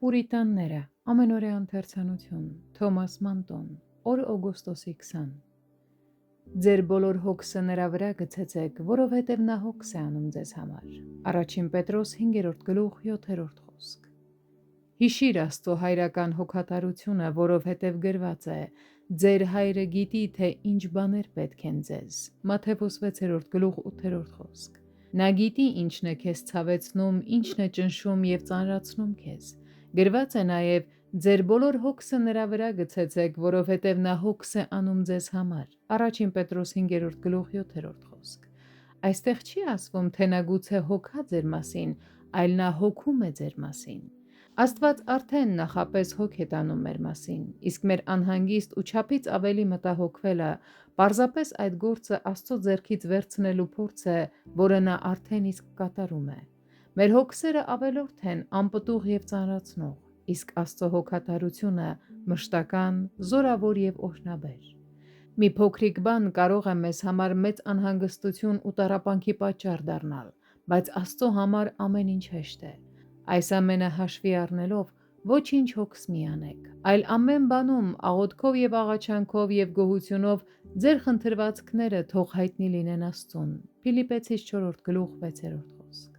Պուրիտանները, ամենօրյա ընթերցանություն, Թոմաս Մանտոն, օրը օգոստոսի 20։ Ձեր բոլոր հոգսը նրա վրա գցեցեք, որովհետև նա հոգս է անում ձեզ համար։ Առաջին Պետրոս 5-րդ գլուխ 7-րդ խոսք։ Հիշիր Աստծո հայրական հոգատարությունը, որովհետև գրված է. ձեր հայրը գիտի, թե ինչ բաներ պետք են ձեզ։ Մատթեոս 6-րդ գլուխ 8-րդ խոսք։ Նա գիտի ինչն է քեզ ցավեցնում, ինչն է ճնշում և ծանրացնում քեզ։ Գրված է նաև. ձեր բոլոր հոգսը նրա վրա գցեցեք, որովհետև նա հոգս է անում ձեզ համար։ Առաջին Պետրոս 5-րդ գլուխ 7-րդ խոսք։ Այստեղ չի ասվում, թե նա գուցե հոգա ձեր մասին, այլ նա հոգում է ձեր մասին։ Աստված արդեն նախապես հոգ է տանում մեր մասին, իսկ մեր անհանգիստ ու չափից ավելի մտահոգվելը պարզապես այդ գործը Աստծո ձեռքից վերցնելու փորձ է, որը նա արդեն իսկ կատարում է։ Մեր հոգսերը ավելորդ են, անպտուղ և ծանրացնող, իսկ Աստծո հոգատարությունը մշտական, զորավոր և օրհնաբեր։ Մի փոքրիկ բան կարող է մեզ համար մեծ անհանգստություն ու տառապանքի պատճառ դառնալ, բայց Աստծո համար ամեն ինչ հեշտ է։ Այս ամենը հաշվի առնելով, ոչինչ հոգս մի անեք, այլ ամեն բանում աղոթքով և աղաչանքով և գոհությունով ձեր խնդրվածքները թող հայտնի լինեն Աստծուն։ Փիլիպպեցիս 4-րդ գլուխ 6-րդ խոսք։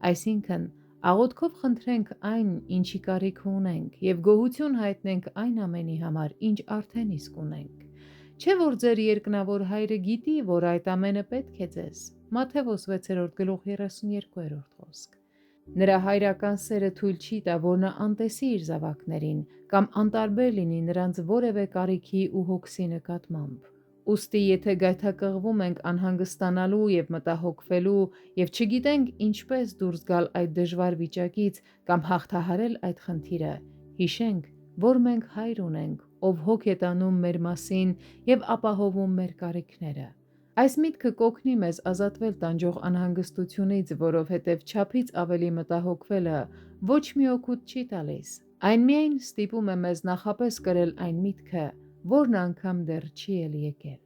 Այսինքն, աղոթքով խնդրենք այն, ինչի կարիք ունենք, և գոհություն հայտնենք այն ամենի համար, ինչ արդեն իսկ ունենք։ Չէ՞ որ ձեր երկնավոր Հայրը գիտի, որ այդ ամենը պետք է ձեզ։ Մատթեոս 6-րդ գլուխ 32-րդ խոսք։ Նրա հայրական սերը թույլ չի տա, որ նա անտեսի իր զավակներին կամ անտարբեր լինի նրանց որևէ կարիքի ու հոգսի նկատմամբ։ Ուստի եթե գայթակղվում ենք անհանգստանալու և մտահոգվելու և չգիտենք ինչպես դուրս գալ այդ դժվար վիճակից կամ հաղթահարել այդ խնդիրը, հիշենք, որ մենք Հայր ունենք, ով հոգ է տանում մեր մասին և ապահովում մեր կարիքները։ Այս միտքը կօգնի մեզ ազատվել տանջող անհանգստությունից, որովհետև չափից ավելի մտահոգվելը ոչ մի օգուտ չի տալիս։ Այն միայն ստիպում է մեզ նախապես կրել այն միտքը, որն անգամ դեռ չի էլ եկել։